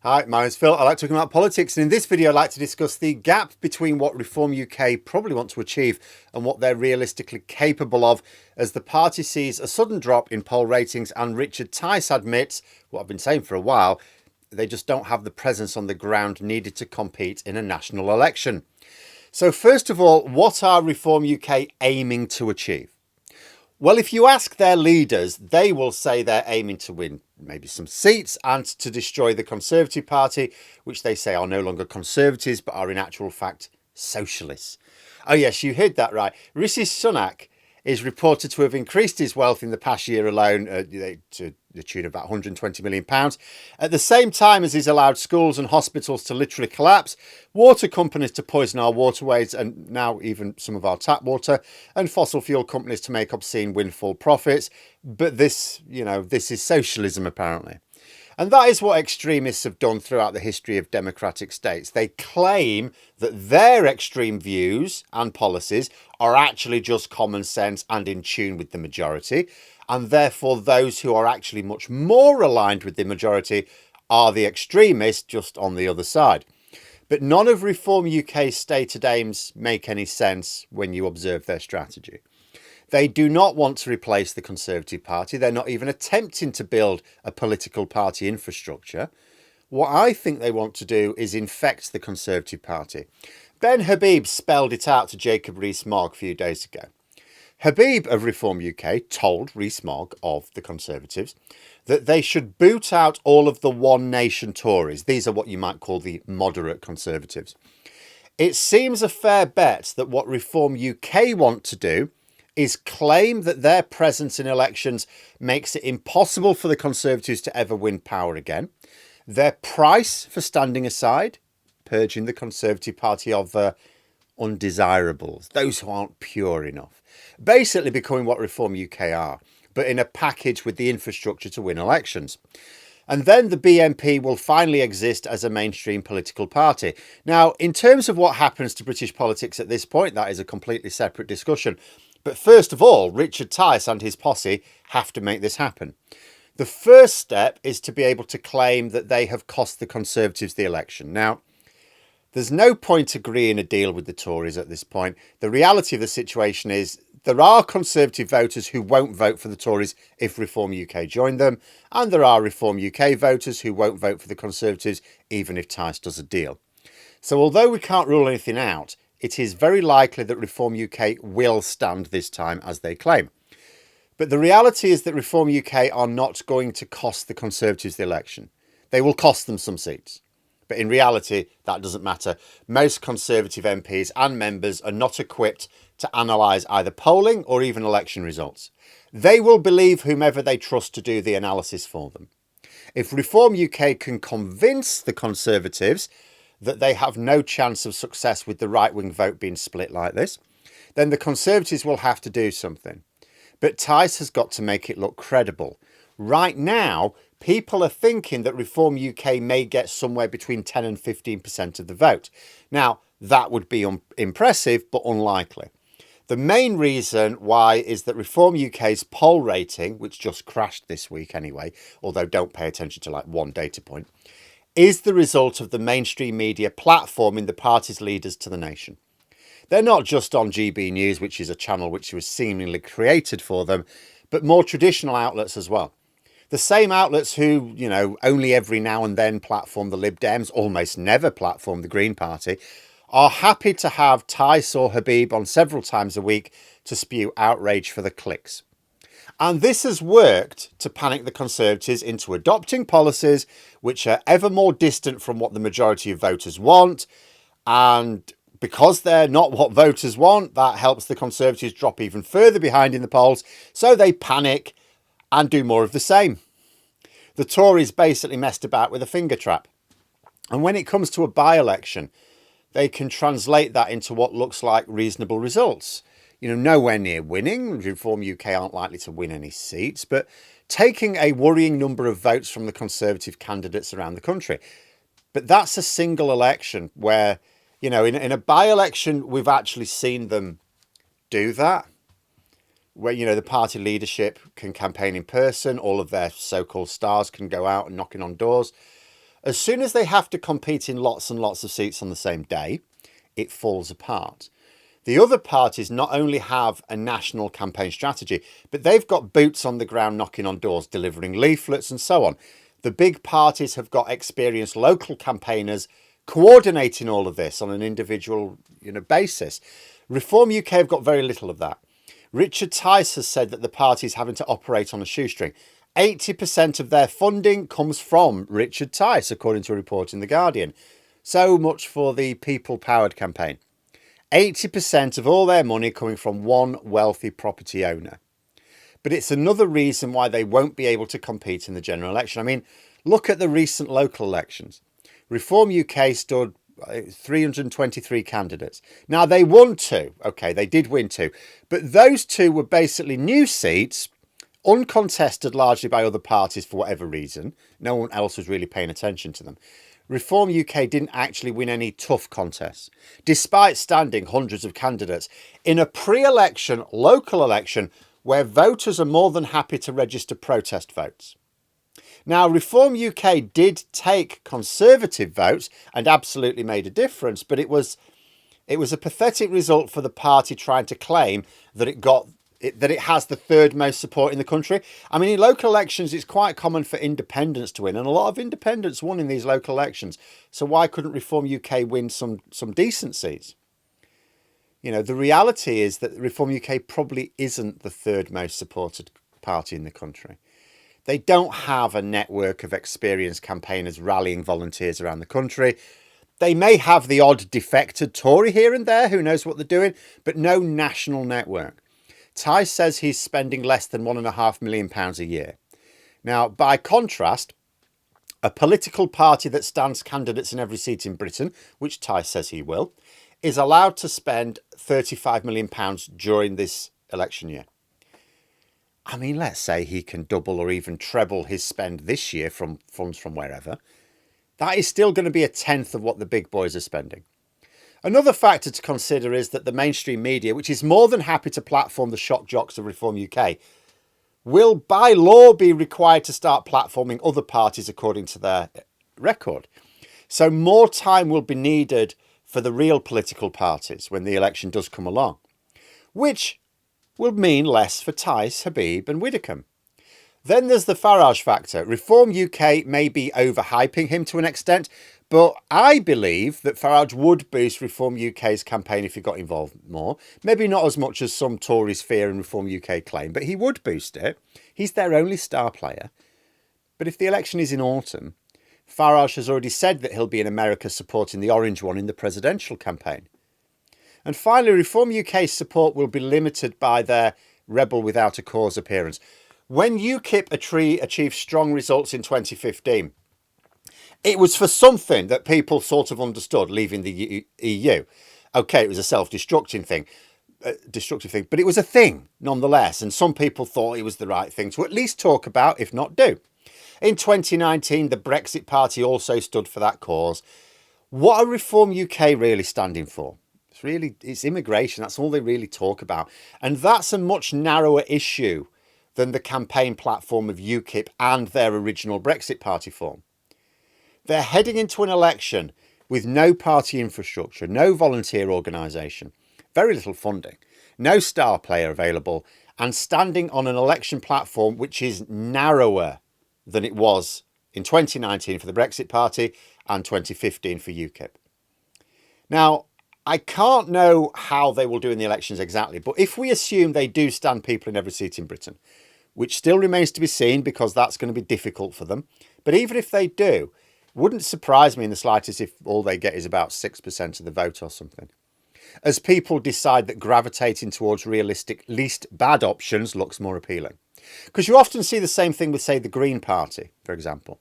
Hi, my name's Phil. I like talking about politics, and in this video I'd like to discuss the gap between what Reform UK probably want to achieve and what they're realistically capable of, as the party sees a sudden drop in poll ratings and Richard Tice admits, what I've been saying for a while, they just don't have the presence on the ground needed to compete in a national election. So first of all, what are Reform UK aiming to achieve? Well, if you ask their leaders, they will say they're aiming to win maybe some seats and to destroy the Conservative Party, which they say are no longer Conservatives, but are in actual fact socialists. Oh yes, you heard that right. Rishi Sunak is reported to have increased his wealth in the past year alone to the tune of about £120 million, at the same time as he's allowed schools and hospitals to literally collapse, water companies to poison our waterways and now even some of our tap water, and fossil fuel companies to make obscene windfall profits. But this is socialism apparently. And that is what extremists have done throughout the history of democratic states. They claim that their extreme views and policies are actually just common sense and in tune with the majority. And therefore, those who are actually much more aligned with the majority are the extremists, just on the other side. But none of Reform UK's stated aims make any sense when you observe their strategy. They do not want to replace the Conservative Party. They're not even attempting to build a political party infrastructure. What I think they want to do is infect the Conservative Party. Ben Habib spelled it out to Jacob Rees-Mogg a few days ago. Habib of Reform UK told Rees-Mogg of the Conservatives that they should boot out all of the One Nation Tories. These are what you might call the moderate Conservatives. It seems a fair bet that what Reform UK want to do is claim that their presence in elections makes it impossible for the Conservatives to ever win power again. Their price for standing aside, purging the Conservative Party of undesirables, those who aren't pure enough. Basically becoming what Reform UK are, but in a package with the infrastructure to win elections. And then the BNP will finally exist as a mainstream political party. Now, in terms of what happens to British politics at this point, that is a completely separate discussion. But first of all, Richard Tice and his posse have to make this happen. The first step is to be able to claim that they have cost the Conservatives the election. Now, there's no point agreeing a deal with the Tories at this point. The reality of the situation is there are Conservative voters who won't vote for the Tories if Reform UK join them, and there are Reform UK voters who won't vote for the Conservatives even if Tice does a deal. So although we can't rule anything out, it is very likely that Reform UK will stand this time, as they claim. But the reality is that Reform UK are not going to cost the Conservatives the election. They will cost them some seats. But in reality, that doesn't matter. Most Conservative MPs and members are not equipped to analyse either polling or even election results. They will believe whomever they trust to do the analysis for them. If Reform UK can convince the Conservatives that they have no chance of success with the right-wing vote being split like this, then the Conservatives will have to do something. But Tice has got to make it look credible. Right now, people are thinking that Reform UK may get somewhere between 10 and 15% of the vote. Now, that would be impressive, but unlikely. The main reason why is that Reform UK's poll rating, which just crashed this week anyway, although don't pay attention to like one data point, is the result of the mainstream media platforming the party's leaders to the nation. They're not just on GB News, which is a channel which was seemingly created for them, but more traditional outlets as well. The same outlets who, only every now and then platform the Lib Dems, almost never platform the Green Party, are happy to have Tice or Habib on several times a week to spew outrage for the clicks. And this has worked to panic the Conservatives into adopting policies which are ever more distant from what the majority of voters want. And because they're not what voters want, that helps the Conservatives drop even further behind in the polls. So they panic and do more of the same. The Tories basically messed about with a finger trap. And when it comes to a by-election, they can translate that into what looks like reasonable results. Nowhere near winning. Reform UK aren't likely to win any seats, but taking a worrying number of votes from the Conservative candidates around the country. But that's a single election where, in a by-election, we've actually seen them do that. Where, the party leadership can campaign in person. All of their so-called stars can go out and knocking on doors. As soon as they have to compete in lots and lots of seats on the same day, it falls apart. The other parties not only have a national campaign strategy, but they've got boots on the ground knocking on doors, delivering leaflets and so on. The big parties have got experienced local campaigners coordinating all of this on an individual basis. Reform UK have got very little of that. Richard Tice has said that the party is having to operate on a shoestring. 80% of their funding comes from Richard Tice, according to a report in The Guardian. So much for the people-powered campaign. 80% of all their money coming from one wealthy property owner. But it's another reason why they won't be able to compete in the general election. I mean, look at the recent local elections. Reform UK stood 323 candidates. Now, they won 2. Okay, they did win 2. But those 2 were basically new seats, uncontested largely by other parties for whatever reason. No one else was really paying attention to them. Reform UK didn't actually win any tough contests, despite standing hundreds of candidates in a pre-election local election where voters are more than happy to register protest votes. Now, Reform UK did take Conservative votes and absolutely made a difference, but it was a pathetic result for the party trying to claim that it has the third most support in the country. I mean, in local elections, it's quite common for independents to win, and a lot of independents won in these local elections. So why couldn't Reform UK win some decent seats? The reality is that Reform UK probably isn't the third most supported party in the country. They don't have a network of experienced campaigners rallying volunteers around the country. They may have the odd defected Tory here and there, who knows what they're doing, but no national network. Tice says he's spending less than £1.5 million a year. Now, by contrast, a political party that stands candidates in every seat in Britain, which Tice says he will, is allowed to spend £35 million during this election year. I mean, let's say he can double or even treble his spend this year from funds from wherever. That is still going to be a tenth of what the big boys are spending. Another factor to consider is that the mainstream media, which is more than happy to platform the shock jocks of Reform UK, will by law be required to start platforming other parties according to their record. So more time will be needed for the real political parties when the election does come along, which will mean less for Tice, Habib and Widdicombe. Then there's the Farage factor. Reform UK may be overhyping him to an extent, but I believe that Farage would boost Reform UK's campaign if he got involved more. Maybe not as much as some Tories fear and Reform UK claim, but he would boost it. He's their only star player. But if the election is in autumn, Farage has already said that he'll be in America supporting the orange one in the presidential campaign. And finally, Reform UK's support will be limited by their rebel without a cause appearance. When UKIP achieved strong results in 2015, it was for something that people sort of understood, leaving the EU. Okay, it was a self-destructive thing, but it was a thing nonetheless. And some people thought it was the right thing to at least talk about, if not do. In 2019, the Brexit Party also stood for that cause. What are Reform UK really standing for? It's immigration. That's all they really talk about. And that's a much narrower issue than the campaign platform of UKIP and their original Brexit Party form. They're heading into an election with no party infrastructure, no volunteer organisation, very little funding, no star player available, and standing on an election platform which is narrower than it was in 2019 for the Brexit Party and 2015 for UKIP. Now, I can't know how they will do in the elections exactly, but if we assume they do stand people in every seat in Britain, which still remains to be seen because that's going to be difficult for them, but even if they do, it wouldn't surprise me in the slightest if all they get is about 6% of the vote or something. As people decide that gravitating towards realistic least bad options looks more appealing. Because you often see the same thing with, say, the Green Party, for example.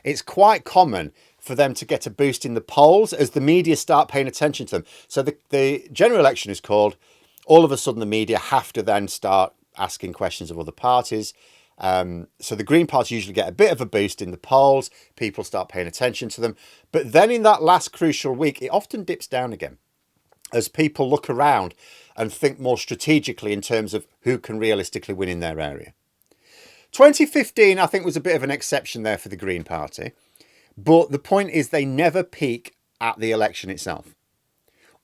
It's quite common for them to get a boost in the polls as the media start paying attention to them. So the general election is called. All of a sudden, the media have to then start asking questions of other parties. So the Green Party usually get a bit of a boost in the polls. People start paying attention to them. But then in that last crucial week, it often dips down again as people look around and think more strategically in terms of who can realistically win in their area. 2015, I think, was a bit of an exception there for the Green Party. But the point is they never peak at the election itself,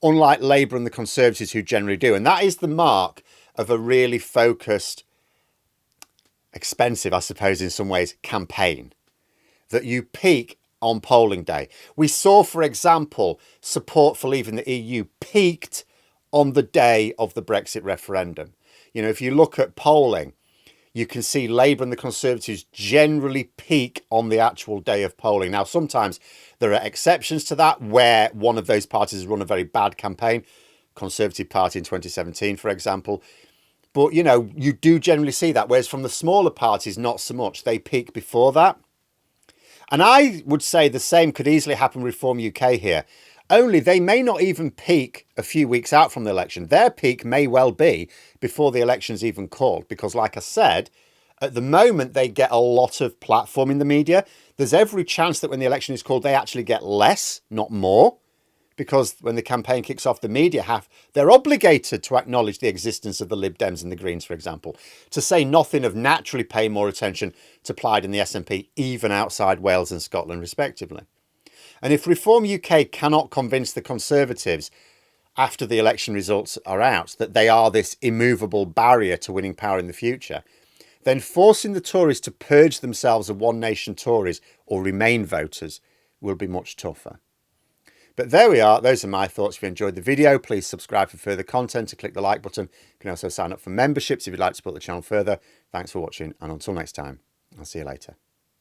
unlike Labour and the Conservatives who generally do. And that is the mark of a really focused, expensive, I suppose, in some ways, campaign, that you peak on polling day. We saw, for example, support for leaving the EU peaked on the day of the Brexit referendum. You know, if you look at polling, you can see Labour and the Conservatives generally peak on the actual day of polling. Now, sometimes there are exceptions to that where one of those parties has run a very bad campaign, Conservative Party in 2017, for example. But, you know, you do generally see that, whereas from the smaller parties, not so much. They peak before that. And I would say the same could easily happen with Reform UK here. Only they may not even peak a few weeks out from the election. Their peak may well be before the election's even called. Because like I said, at the moment, they get a lot of platform in the media. There's every chance that when the election is called, they actually get less, not more. Because when the campaign kicks off, the media they're obligated to acknowledge the existence of the Lib Dems and the Greens, for example, to say nothing of naturally paying more attention to Plaid and the SNP, even outside Wales and Scotland, respectively. And if Reform UK cannot convince the Conservatives after the election results are out that they are this immovable barrier to winning power in the future, then forcing the Tories to purge themselves of One Nation Tories or Remain voters will be much tougher. But there we are. Those are my thoughts. If you enjoyed the video, please subscribe for further content and click the like button. You can also sign up for memberships if you'd like to support the channel further. Thanks for watching, and until next time, I'll see you later.